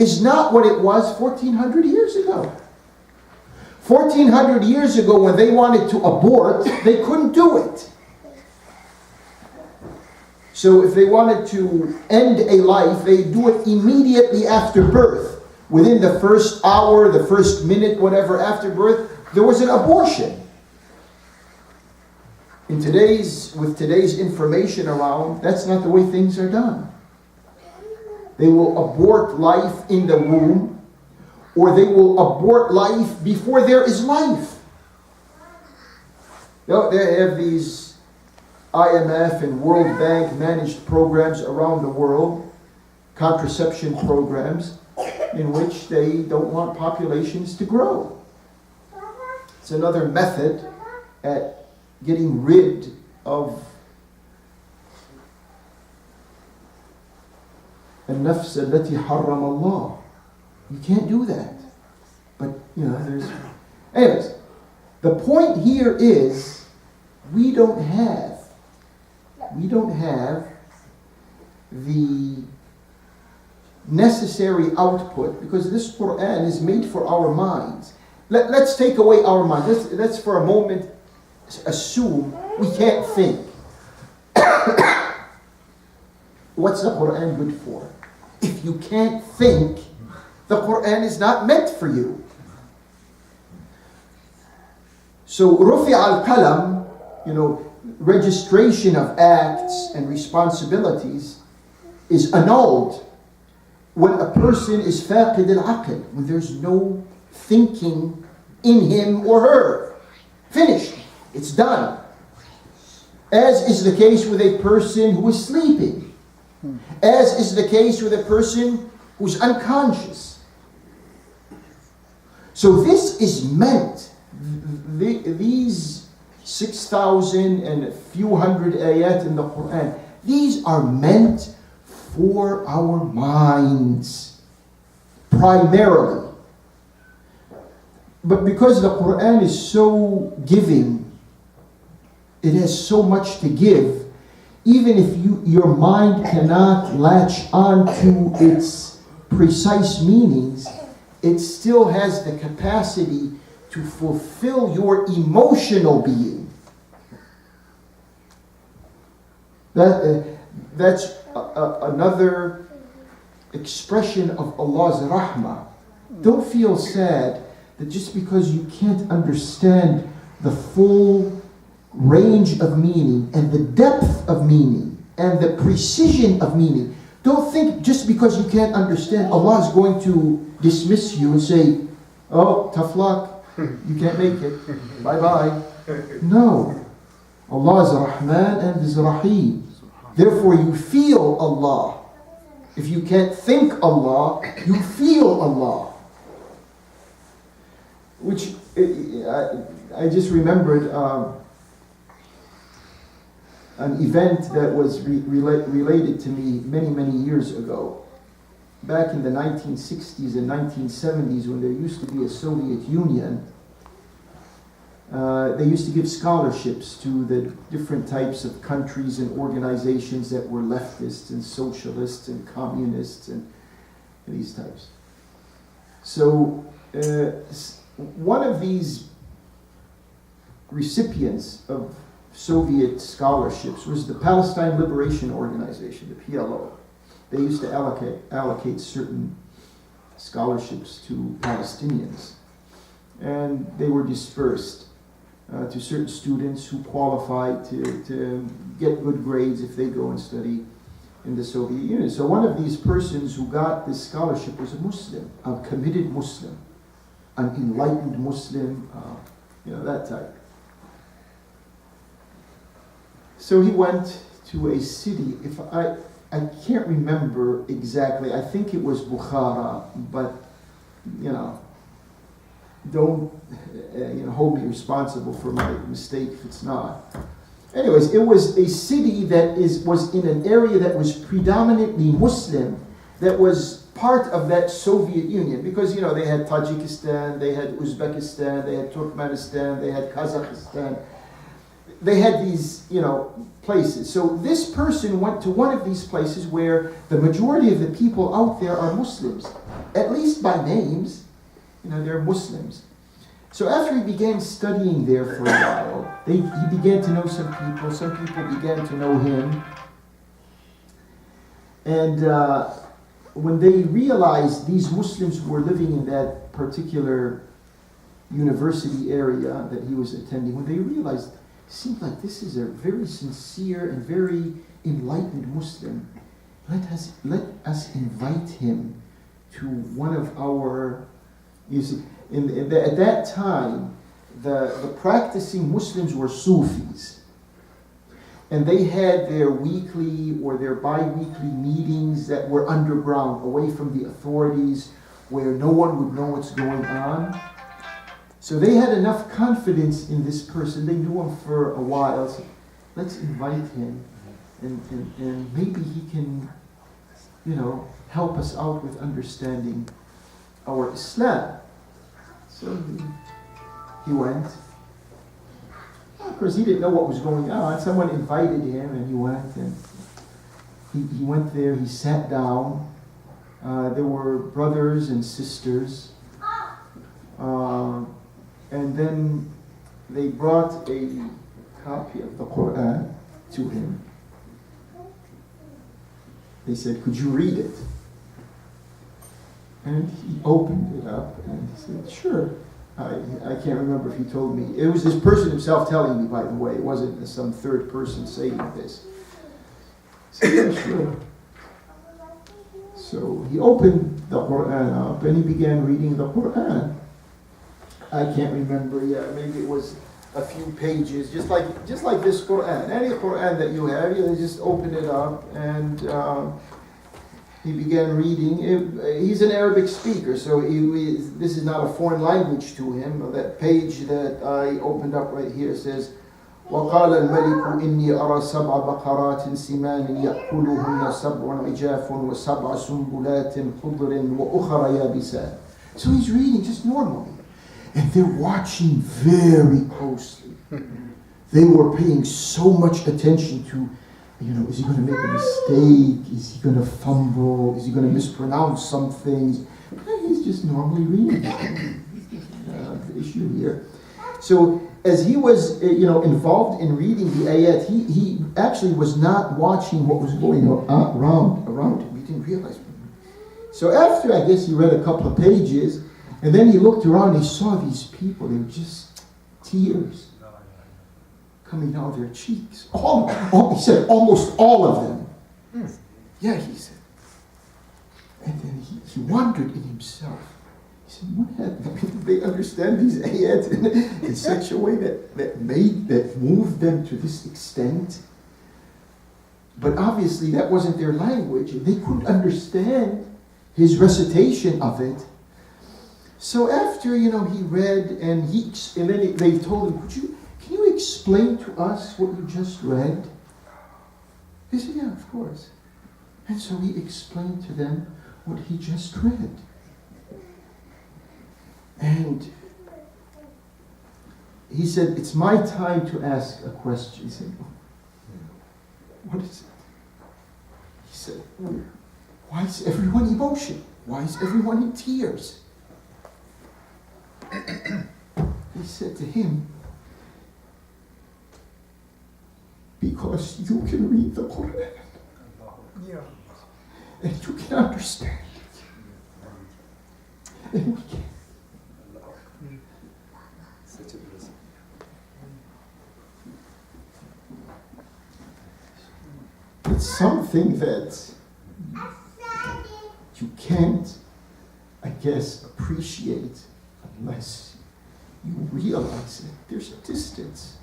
is not what it was 1400 years ago. 1400 years ago, when they wanted to abort, they couldn't do it. So if they wanted to end a life, they do it immediately after birth. Within the first hour, the first minute, whatever, after birth, there was an abortion. With today's information around, that's not the way things are done. They will abort life in the womb, or they will abort life before there is life. They have these IMF and World Bank managed programs around the world, contraception programs, in which they don't want populations to grow. It's another method at getting rid of النفس التي حرم الله. You can't do that. But, there's... Anyways, the point here is we don't have the necessary output, because this Qur'an is made for our minds. Let's take away our minds. Let's for a moment assume we can't think. What's the Qur'an good for? If you can't think, the Qur'an is not meant for you. So, rufi al-qalam, registration of acts and responsibilities is annulled when a person is faqid al-aql, when there's no thinking in him or her. Finished. It's done. As is the case with a person who is sleeping. As is the case with a person who's unconscious. So this is meant, these 6,000 and a few hundred ayat in the Qur'an, these are meant for our minds, primarily. But because the Qur'an is so giving, it has so much to give, even if your mind cannot latch on to its precise meanings, it still has the capacity to fulfill your emotional being. That's another expression of Allah's rahmah. Don't feel sad that just because you can't understand the full range of meaning and the depth of meaning and the precision of meaning, don't think just because you can't understand, Allah is going to dismiss you and say, oh, tough luck, you can't make it, bye-bye. No. Allah is Rahman and is Rahim. Therefore you feel Allah. If you can't think Allah, you feel Allah. Which, I just remembered an event that was related to me many, many years ago. Back in the 1960s and 1970s, when there used to be a Soviet Union, they used to give scholarships to the different types of countries and organizations that were leftists and socialists and communists and these types. So one of these recipients of Soviet scholarships was the Palestine Liberation Organization, the PLO. They used to allocate certain scholarships to Palestinians, and they were dispersed to certain students who qualified to get good grades if they go and study in the Soviet Union. So one of these persons who got this scholarship was a Muslim, a committed Muslim, an enlightened Muslim, that type. So he went to a city, I can't remember exactly, I think it was Bukhara, but, don't hold me responsible for my mistake if it's not. Anyways, it was a city that was in an area that was predominantly Muslim, that was part of that Soviet Union, because they had Tajikistan, they had Uzbekistan, they had Turkmenistan, they had Kazakhstan. they had these, places. So this person went to one of these places where the majority of the people out there are Muslims, at least by names. They're Muslims. So after he began studying there for a while, he began to know some people. Some people began to know him. And when they realized these Muslims were living in that particular university area that he was attending, when they realized it seemed like this is a very sincere and very enlightened Muslim, let us invite him to one of our, at that time, the practicing Muslims were Sufis. And they had their weekly or their bi-weekly meetings that were underground, away from the authorities, where no one would know what's going on. So they had enough confidence in this person. They knew him for a while. So let's invite him, and maybe he can, help us out with understanding our Islam. So he went. Of course, he didn't know what was going on. Someone invited him, and he went. And he went there. He sat down. There were brothers and sisters. And then they brought a copy of the Qur'an to him. They said, "Could you read it?" And he opened it up and he said, "Sure." I can't remember if he told me. It was this person himself telling me, by the way. It wasn't some third person saying this. He said, "Yeah, sure." So he opened the Qur'an up and he began reading the Qur'an. I can't remember yet. Maybe it was a few pages, just like this Qur'an. Any Qur'an that you have, you just open it up, and he began reading. He's an Arabic speaker, so this is not a foreign language to him. That page that I opened up right here says, وَقَالَ الْمَلِكُ إِنِّي أَرَى سَبْعَ بَقَرَاتٍ سِمَانٍ يَأْكُلُهُنَّ سَبْعٌ عِجَافٌ وَسَبْعَ سُنبُلَاتٍ خُضْرٍ وَأُخَرَ يَابِسَاتٍ. So he's reading just normally. And they're watching very closely. They were paying so much attention to, is he going to make a mistake? Is he going to fumble? Is he going to mispronounce some things? He's just normally reading. The issue here. So as he was, involved in reading the ayat, he actually was not watching what was going on around him. He didn't realize. So after, I guess, he read a couple of pages, and then he looked around, he saw these people, they were just tears coming out of their cheeks. He said, almost all of them. Yeah, he said. And then he wondered in himself. He said, what happened? Did they understand these ayats in such a way that moved them to this extent? But obviously that wasn't their language, and they couldn't understand his recitation of it. So after, he read, and then they told him, can you explain to us what you just read? He said, yeah, of course. And so he explained to them what he just read. And he said, it's my time to ask a question. He said, what is it? He said, why is everyone emotional? Why is everyone in tears? He said to him, because you can read the Qur'an. And you can understand it. And we can. It's something that you can't, I guess, appreciate unless you realize that there's a distance.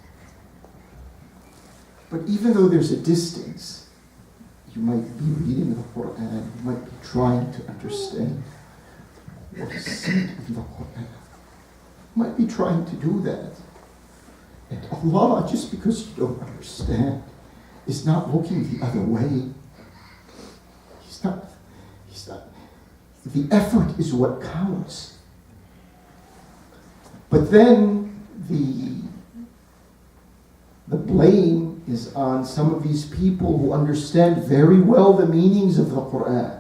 But even though there's a distance, you might be reading the Qur'an, you might be trying to understand what is said in the Qur'an. You might be trying to do that. And Allah, just because you don't understand, is not looking the other way. He's not. The effort is what counts. But then the blame is on some of these people who understand very well the meanings of the Qur'an.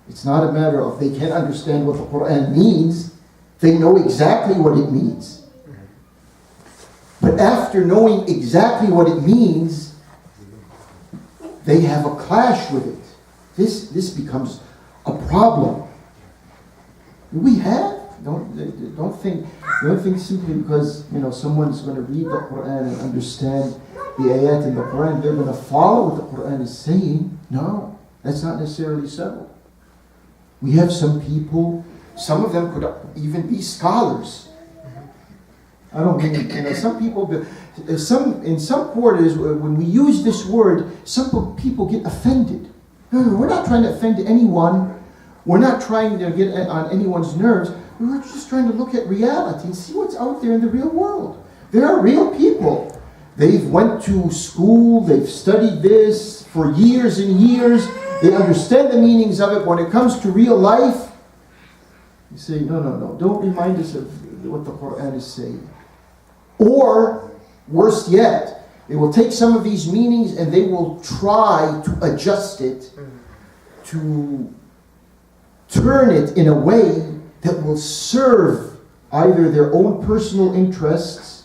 It's not a matter of they can't understand what the Qur'an means. They know exactly what it means. But after knowing exactly what it means, they have a clash with it. This becomes a problem. We have. Don't think simply because someone's going to read the Qur'an and understand the ayat in the Qur'an, they're going to follow what the Qur'an is saying. No, that's not necessarily so. We have some people, some of them could even be scholars. I don't mean, some people, in some quarters, when we use this word, some people get offended. No, we're not trying to offend anyone. We're not trying to get on anyone's nerves. We're just trying to look at reality and see what's out there in the real world. There are real people. They've went to school, they've studied this for years and years. They understand the meanings of it. When it comes to real life, you say, no, don't remind us of what the Qur'an is saying. Or, worse yet, they will take some of these meanings and they will try to adjust it, to turn it in a way that will serve either their own personal interests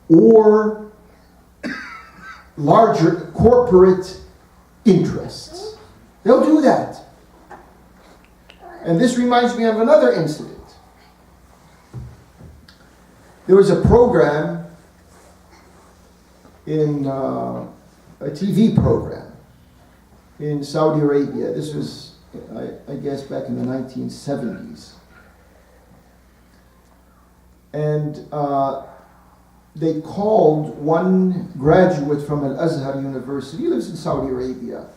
or larger corporate interests. They'll do that. And this reminds me of another incident. There was a program in a TV program in Saudi Arabia. This was, I guess, back in the 1970s. And they called one graduate from al-Azhar University. He lives in Saudi Arabia.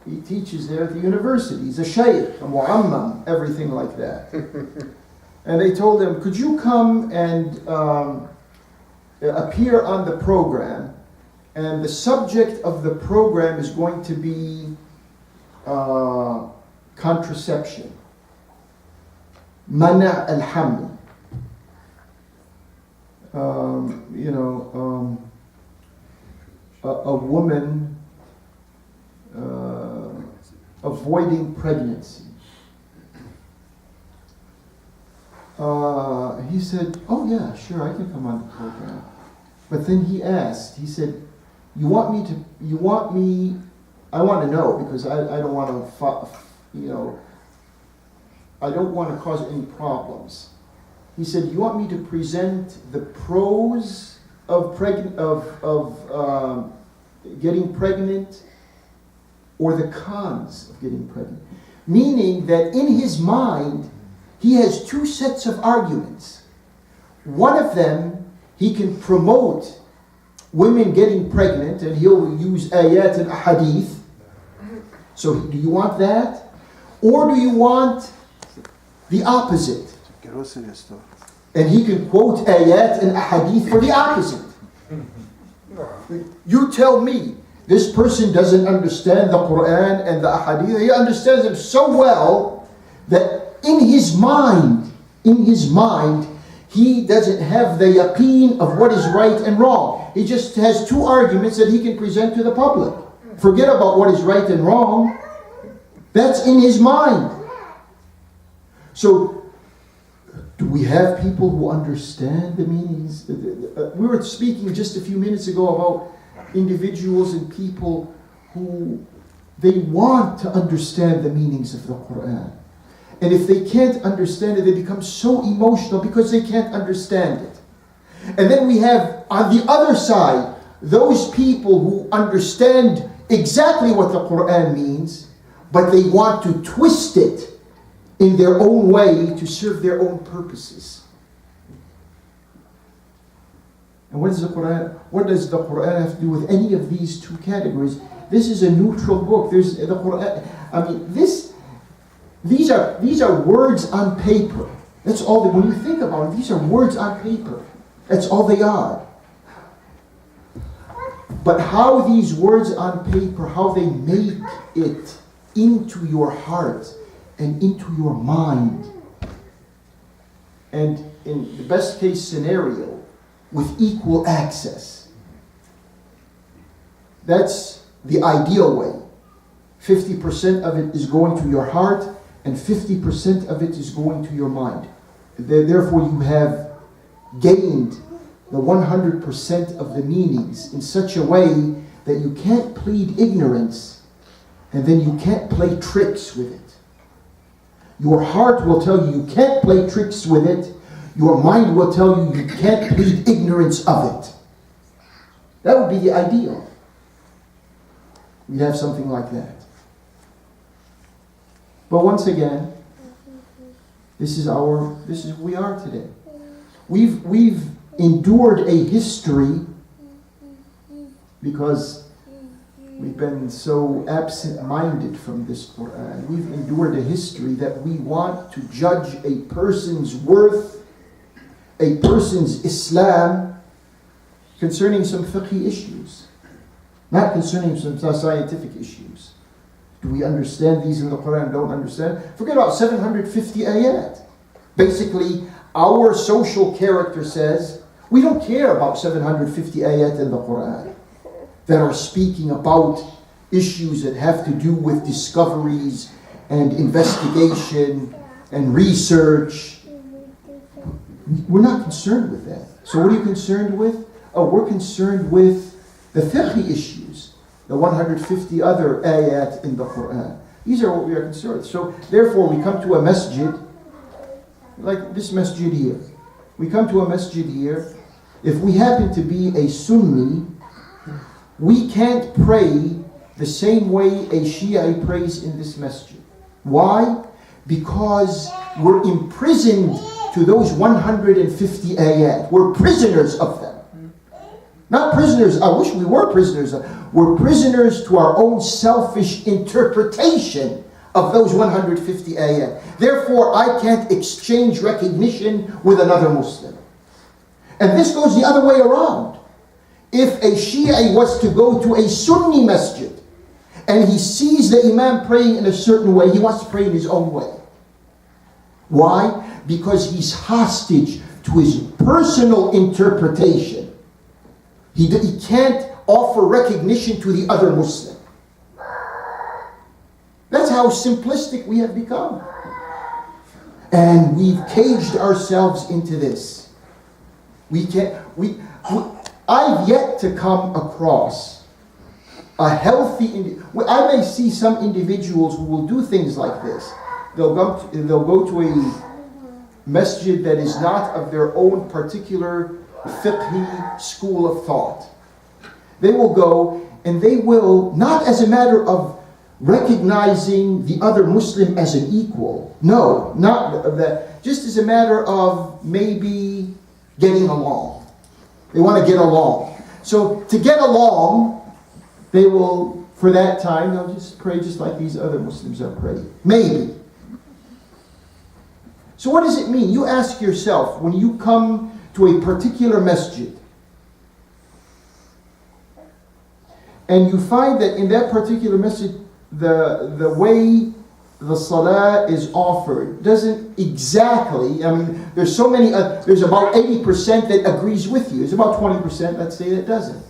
He teaches there at the university. He's a shaykh, a mu'ammam, everything like that. And they told him, could you come and appear on the program? And the subject of the program is going to be contraception. Mana al-haml. A woman avoiding pregnancy. He said, oh yeah, sure, I can come on the program. But then he asked, he said, I want to know, because I don't want to, I don't want to cause any problems. He said, you want me to present the pros of getting pregnant or the cons of getting pregnant? Meaning that in his mind, he has two sets of arguments. One of them, he can promote women getting pregnant, and he'll use ayat and ahadith. So do you want that? Or do you want the opposite? And he can quote ayat and ahadith for the opposite. You tell me, this person doesn't understand the Qur'an and the ahadith. He understands them so well that in his mind, he doesn't have the yaqeen of what is right and wrong. He just has two arguments that he can present to the public. Forget about what is right and wrong. That's in his mind. So, do we have people who understand the meanings? We were speaking just a few minutes ago about individuals and people who they want to understand the meanings of the Qur'an. And if they can't understand it, they become so emotional because they can't understand it. And then we have, on the other side, those people who understand exactly what the Qur'an means, but they want to twist it in their own way to serve their own purposes. And what does the Qur'an have to do with any of these two categories? This is a neutral book. There's the Qur'an. I mean, these are words on paper. That's all. When you think about it, these are words on paper. That's all they are. But how these words on paper, how they make it into your heart and into your mind. And in the best case scenario, with equal access. That's the ideal way. 50% of it is going to your heart, and 50% of it is going to your mind. Therefore, you have gained the 100% of the meanings in such a way that you can't plead ignorance, and then you can't play tricks with it. Your heart will tell you you can't play tricks with it. Your mind will tell you you can't plead ignorance of it. That would be the ideal. We'd have something like that. But once again, this is who we are today. We've endured a history because we've been so absent-minded from this Qur'an. We've endured a history that we want to judge a person's worth, a person's Islam, concerning some fiqhi issues, not concerning some scientific issues. Do we understand these in the Qur'an? Don't understand? Forget about 750 ayat. Basically, our social character says, we don't care about 750 ayat in the Qur'an that are speaking about issues that have to do with discoveries and investigation and research. We're not concerned with that. So what are you concerned with? Oh, we're concerned with the fiqhi issues, the 150 other ayat in the Qur'an. These are what we are concerned with. So therefore we come to a masjid, like this masjid here. We come to a masjid here. If we happen to be a Sunni, we can't pray the same way a Shia prays in this masjid. Why? Because we're imprisoned to those 150 ayat. We're prisoners of them. Not prisoners, I wish we were prisoners. We're prisoners to our own selfish interpretation of those 150 ayat. Therefore, I can't exchange recognition with another Muslim. And this goes the other way around. If a Shia was to go to a Sunni masjid and he sees the Imam praying in a certain way, he wants to pray in his own way. Why? Because he's hostage to his personal interpretation. He can't offer recognition to the other Muslim. That's how simplistic we have become. And we've caged ourselves into this. I've yet to come across a healthy... I may see some individuals who will do things like this. They'll go to a masjid that is not of their own particular fiqhi school of thought. They will go and they will, not as a matter of recognizing the other Muslim as an equal. No, not that. Just as a matter of maybe getting along. They want to get along. So to get along, they will, for that time, they'll just pray just like these other Muslims are praying. Maybe. So what does it mean? You ask yourself, when you come to a particular masjid, and you find that in that particular masjid, the way the salah is offered doesn't exactly, there's so many, there's about 80% that agrees with you. There's about 20%, let's say, that doesn't.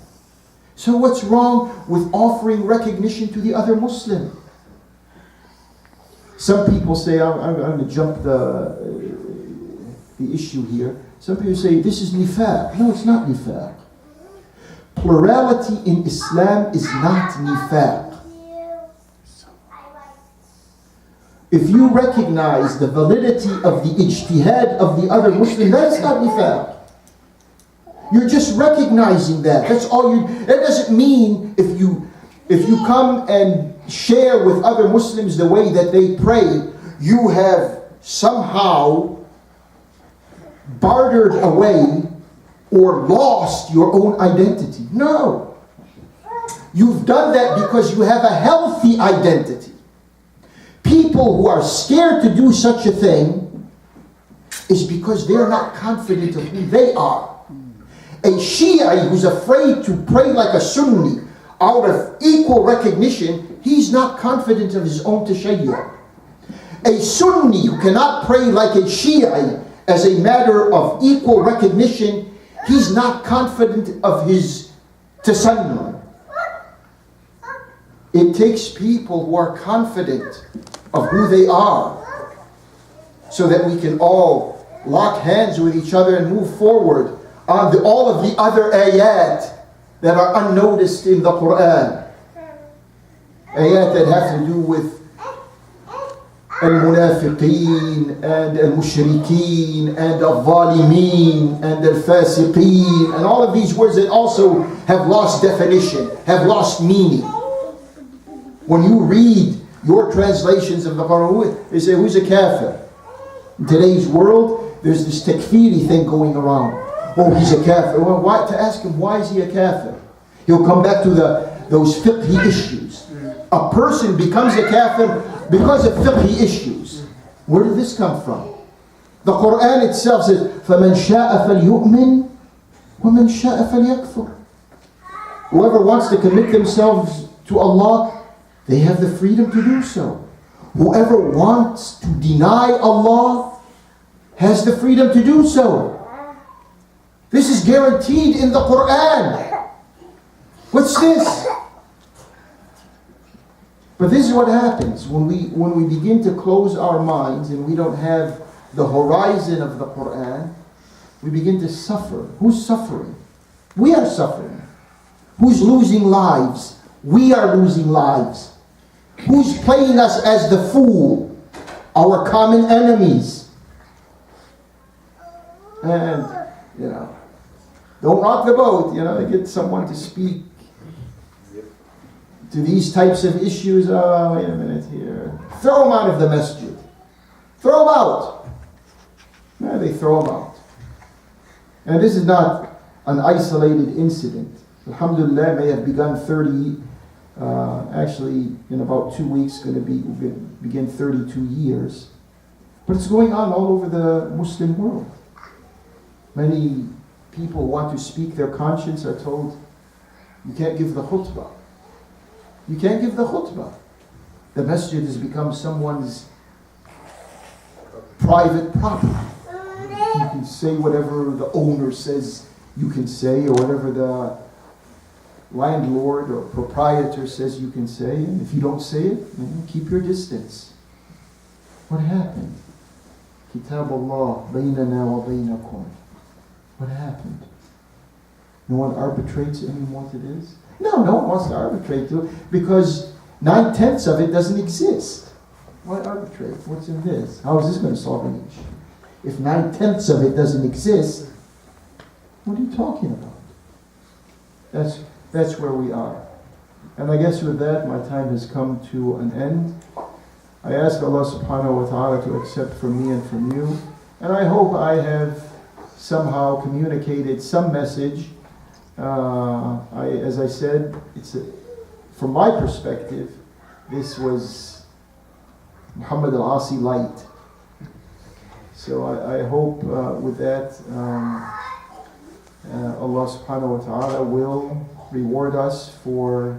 So what's wrong with offering recognition to the other Muslim? Some people say, I'm going to jump the issue here. Some people say, this is nifaq. No, it's not nifaq. Plurality in Islam is not nifaq. If you recognize the validity of the ijtihad of the other Muslim, that's not nifaq. You're just recognizing that. That's all you... That doesn't mean if you come and share with other Muslims the way that they pray, you have somehow bartered away or lost your own identity. No. You've done that because you have a healthy identity. People who are scared to do such a thing is because they're not confident of who they are. A Shia who's afraid to pray like a Sunni out of equal recognition, he's not confident of his own tashayyuh. A Sunni who cannot pray like a Shia as a matter of equal recognition, He's not confident of his tasannun. It takes people who are confident of who they are so that we can all lock hands with each other and move forward on all of the other ayat that are unnoticed in the Qur'an. Ayat that have to do with al-munafiqeen and al-mushrikeen and al-zalimeen and al-fasiqeen and all of these words that also have lost definition, have lost meaning. When you read your translations of the Qur'an, they say, who's a kafir? In today's world, there's this takfiri thing going around. Oh, he's a kafir. Well, why, to ask him, why is he a kafir? He'll come back to those fiqhi issues. A person becomes a kafir because of fiqhi issues. Where did this come from? The Qur'an itself says, فَمَنْ شَاءَ فَلْيُؤْمِنْ وَمَنْ شَاءَ فَلْيَكْفُرْ. Whoever wants to commit themselves to Allah, they have the freedom to do so. Whoever wants to deny Allah has the freedom to do so. This is guaranteed in the Qur'an. What's this? But this is what happens when we begin to close our minds and we don't have the horizon of the Qur'an. We begin to suffer. Who's suffering? We are suffering. Who's losing lives? We are losing lives. Who's playing us as the fool? Our common enemies. And, don't rock the boat, get someone to speak to these types of issues. Oh, wait a minute here. Throw them out of the masjid. Throw them out. Yeah, they throw them out. And this is not an isolated incident. Alhamdulillah, may have begun actually in about 2 weeks, going to begin 32 years. But it's going on all over the Muslim world. Many people want to speak their conscience are told, you can't give the khutbah. You can't give the khutbah. The masjid has become someone's private property. You can say whatever the owner says you can say, or whatever the landlord or proprietor says you can say, and if you don't say it, then keep your distance. What happened? Kitab Allah, baynana wa baynakum. What happened? No one arbitrates anymore to this? No one wants to arbitrate to it because 9/10 of it doesn't exist. Why arbitrate? What's in this? How is this going to solve an issue? If 9/10 of it doesn't exist, what are you talking about? That's where we are. And I guess with that, my time has come to an end. I ask Allah subhanahu wa ta'ala to accept from me and from you. And I hope I have somehow communicated some message. As I said, from my perspective, this was Muhammad al-Asi light. So I hope with that, Allah subhanahu wa ta'ala will reward us for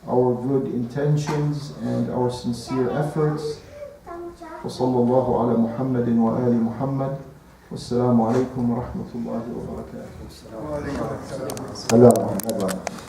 our good intentions and our sincere efforts. وصلى الله على محمد وآل محمد والسلام عليكم ورحمة الله وبركاته.